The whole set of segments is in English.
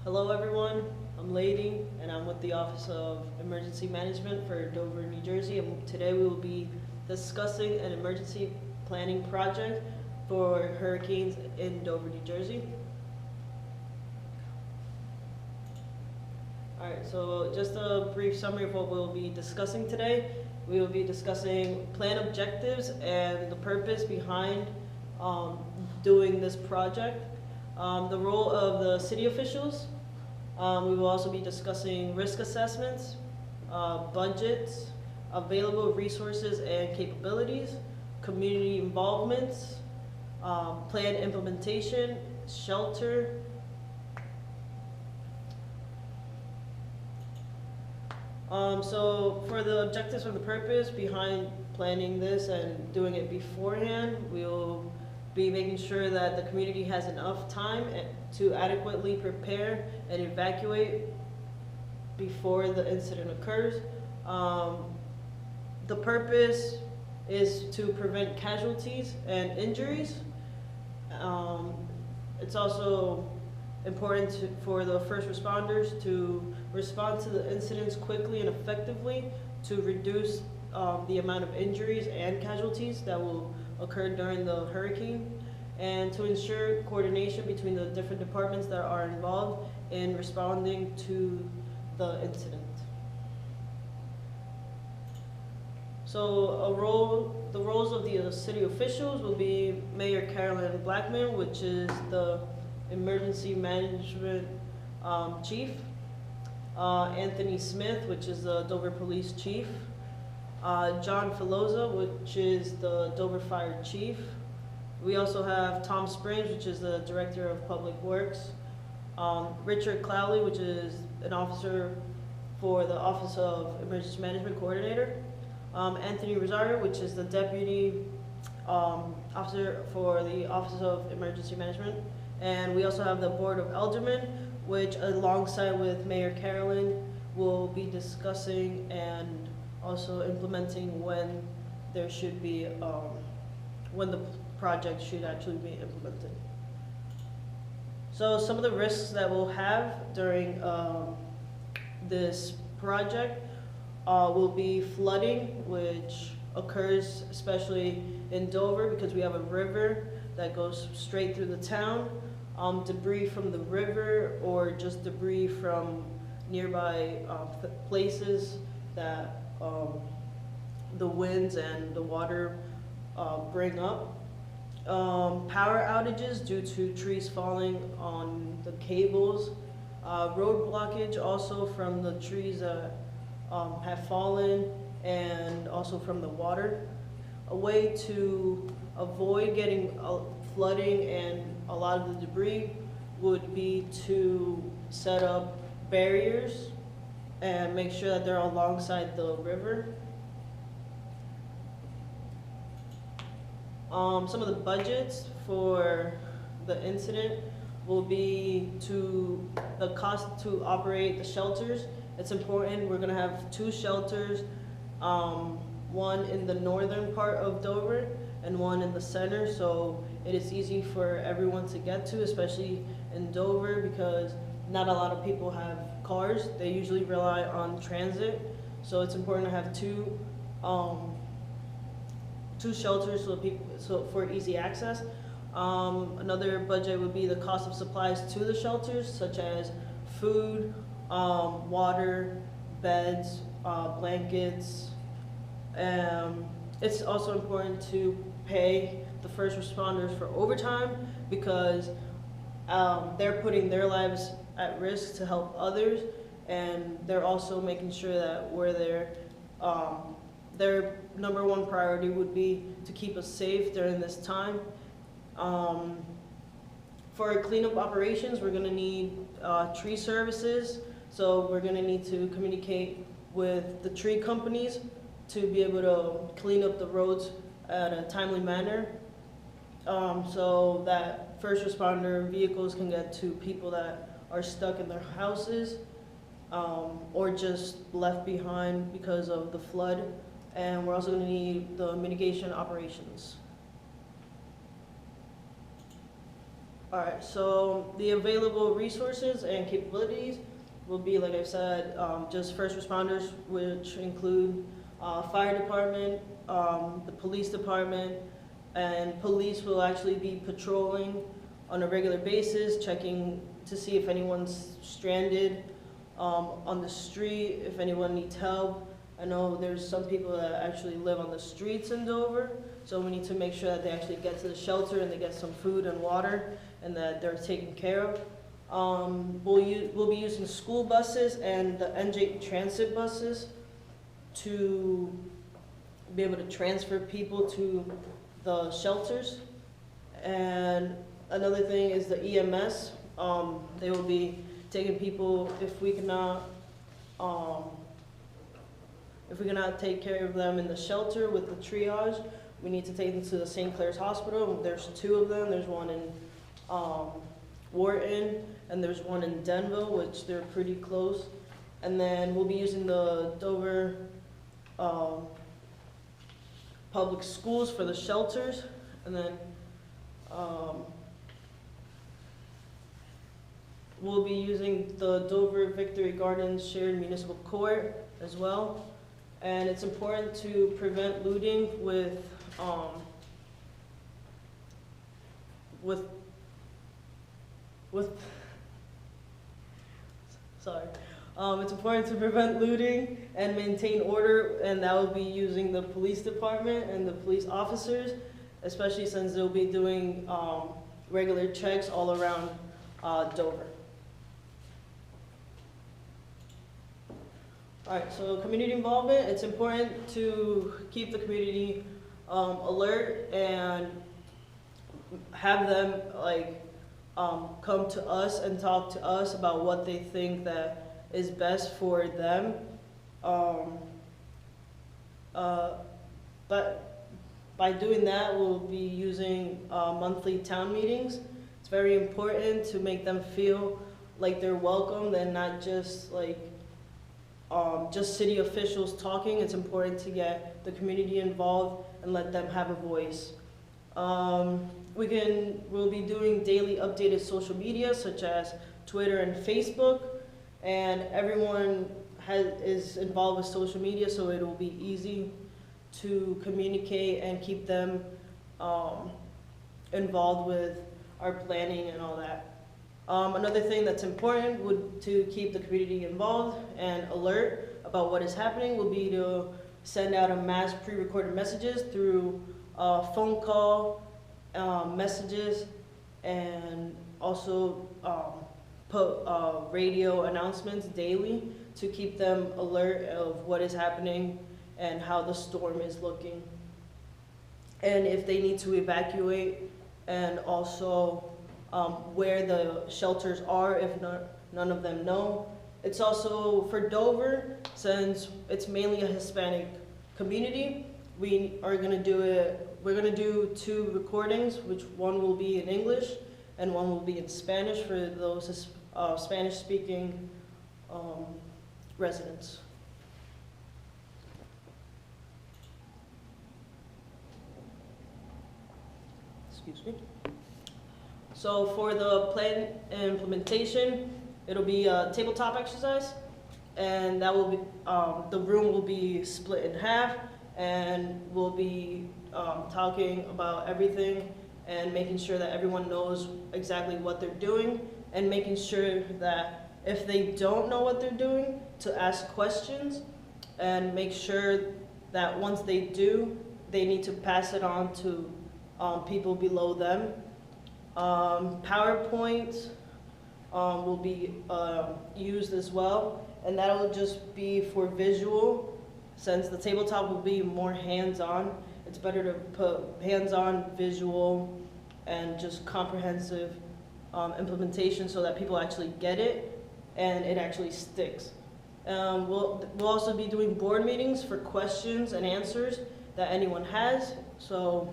Hello everyone, I'm Lady and I'm with the Office of Emergency Management for Dover, New Jersey, and today we will be discussing an emergency planning project for hurricanes in Dover, New Jersey. Alright, so just a brief summary of what we'll be discussing today. We will be discussing plan objectives and the purpose behind doing this project, the role of the city officials. We will also be discussing risk assessments, budgets, available resources and capabilities, community involvements, plan implementation, shelter. So for the objectives and the purpose behind planning this and doing it beforehand, we'll be making sure that the community has enough time to adequately prepare and evacuate before the incident occurs. The purpose is to prevent casualties and injuries. It's also important for the first responders to respond to the incidents quickly and effectively to reduce the amount of injuries and casualties that will occur during the hurricane, and to ensure coordination between the different departments that are involved in responding to the incident. So the roles of the city officials will be Mayor Carolyn Blackman, which is the emergency management chief, Anthony Smith, which is the Dover Police Chief, John Filosa, which is the Dover Fire Chief. We also have Tom Springs, which is the Director of Public Works, Richard Clowley, which is an officer for the Office of Emergency Management Coordinator, Anthony Rosario, which is the Deputy Officer for the Office of Emergency Management, and we also have the Board of Aldermen, which alongside with Mayor Carolyn will be discussing and also implementing when there should be, when the project should actually be implemented. So some of the risks that we'll have during this project will be flooding, which occurs especially in Dover because we have a river that goes straight through the town. Debris from the river or just debris from nearby places that the winds and the water bring up. Power outages due to trees falling on the cables. Road blockage also from the trees that have fallen and also from the water. A way to avoid getting flooding and a lot of the debris would be to set up barriers and make sure that they're alongside the river. Some of the budgets for the incident will be the cost to operate the shelters. It's important. We're going to have 2 shelters, one in the northern part of Dover and one in the center, so it is easy for everyone to get to, especially in Dover because not a lot of people have cars. They usually rely on transit, so it's important to have two shelters for easy access. Another budget would be the cost of supplies to the shelters, such as food, water, beds, blankets. It's also important to pay the first responders for overtime because they're putting their lives at risk to help others, and they're also making sure that we're there. Their number 1 priority would be to keep us safe during this time. For cleanup operations, we're going to need tree services, so we're going to need to communicate with the tree companies to be able to clean up the roads at a timely manner, so that first responder vehicles can get to people that are stuck in their houses or just left behind because of the flood. And we're also going to need the mitigation operations. All right, so the available resources and capabilities will be, like I said, just first responders, which include fire department, the police department, and police will actually be patrolling on a regular basis, checking to see if anyone's stranded on the street, if anyone needs help. I know there's some people that actually live on the streets in Dover, so we need to make sure that they actually get to the shelter and they get some food and water and that they're taken care of. We'll be using school buses and the NJ Transit buses to be able to transfer people to the shelters. And another thing is the EMS. They will be taking people if we cannot take care of them in the shelter with the triage. We need to take them to the St. Clair's Hospital. There's 2 of them. There's one in Wharton, and there's one in Denville, which they're pretty close. And then we'll be using the Dover public schools for the shelters. And then we'll be using the Dover Victory Gardens Shared Municipal Court as well. And it's important to prevent looting with it's important to prevent looting and maintain order, and that will be using the police department and the police officers, especially since they'll be doing regular checks all around Dover. All right, so community involvement, it's important to keep the community alert and have them come to us and talk to us about what they think that is best for them. But by doing that, we'll be using monthly town meetings. It's very important to make them feel like they're welcomed and not just just city officials talking. It's important to get the community involved and let them have a voice. We'll be doing daily updated social media such as Twitter and Facebook, and everyone is involved with social media, so it will be easy to communicate and keep them involved with our planning and all that. Another thing that's important to keep the community involved and alert about what is happening will be to send out a mass pre-recorded messages through phone call, messages, and also put radio announcements daily to keep them alert of what is happening and how the storm is looking. And if they need to evacuate, and also where the shelters are if none of them know. It's also for Dover, since it's mainly a Hispanic community, we're gonna do 2 recordings, which one will be in English and one will be in Spanish for those Spanish-speaking residents. Excuse me. So for the plan implementation, it'll be a tabletop exercise, and that will be the room will be split in half, and we'll be talking about everything and making sure that everyone knows exactly what they're doing, and making sure that if they don't know what they're doing, to ask questions, and make sure that once they do, they need to pass it on to people below them. PowerPoint will be used as well, and that'll just be for visual. Since the tabletop will be more hands-on, it's better to put hands-on, visual, and just comprehensive implementation so that people actually get it and it actually sticks. We'll also be doing board meetings for questions and answers that anyone has, so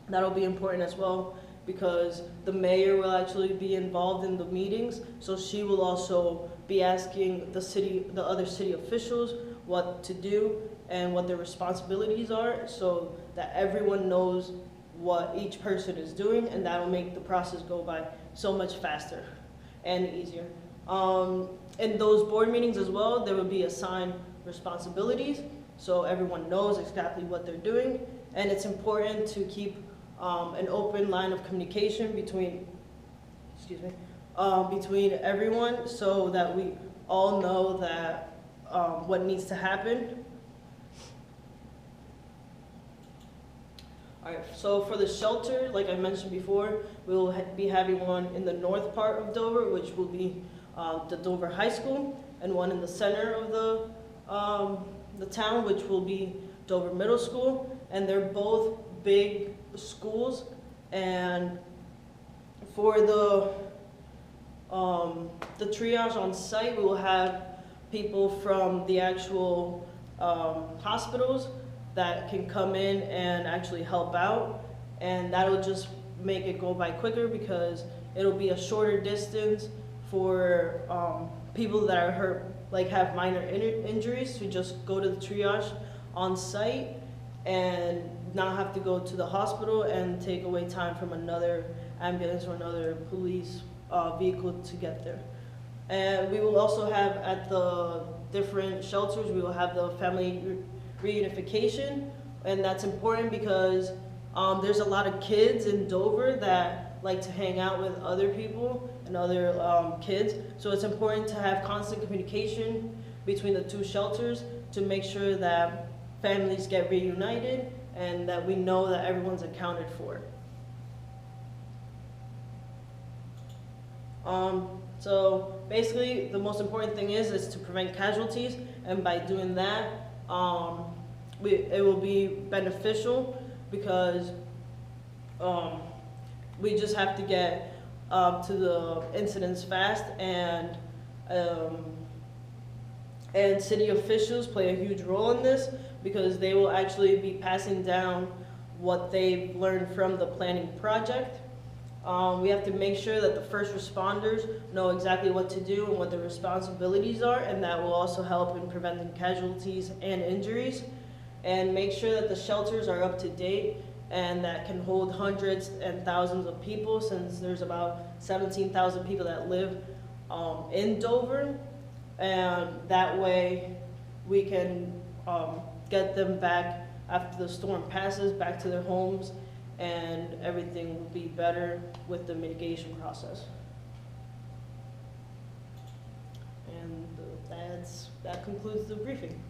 that'll be important as well, because the mayor will actually be involved in the meetings, so she will also be asking the other city officials what to do and what their responsibilities are, so that everyone knows what each person is doing, and that'll make the process go by so much faster and easier. In those board meetings as well, there will be assigned responsibilities, so everyone knows exactly what they're doing, and it's important to keep an open line of communication between, between everyone, so that we all know that what needs to happen. All right, so for the shelter, like I mentioned before, we will be having one in the north part of Dover, which will be the Dover High School, and one in the center of the town, which will be Dover Middle School, and they're both big schools. And for the triage on site, we will have people from the actual hospitals that can come in and actually help out, and that'll just make it go by quicker because it'll be a shorter distance for people that are hurt, like have minor injuries, to just go to the triage on site and not have to go to the hospital and take away time from another ambulance or another police vehicle to get there. And we will also have at the different shelters, we will have the family reunification, and that's important because there's a lot of kids in Dover that like to hang out with other people and other kids, so it's important to have constant communication between the two shelters to make sure that families get reunited and that we know that everyone's accounted for. So basically the most important thing is to prevent casualties, and by doing that, it will be beneficial because we just have to get to the incidents fast, and city officials play a huge role in this because they will actually be passing down what they've learned from the planning project. We have to make sure that the first responders know exactly what to do and what their responsibilities are, and that will also help in preventing casualties and injuries. And make sure that the shelters are up to date and that can hold hundreds and thousands of people, since there's about 17,000 people that live in Dover. And that way we can get them back after the storm passes, back to their homes, and everything will be better with the mitigation process. And that concludes the briefing.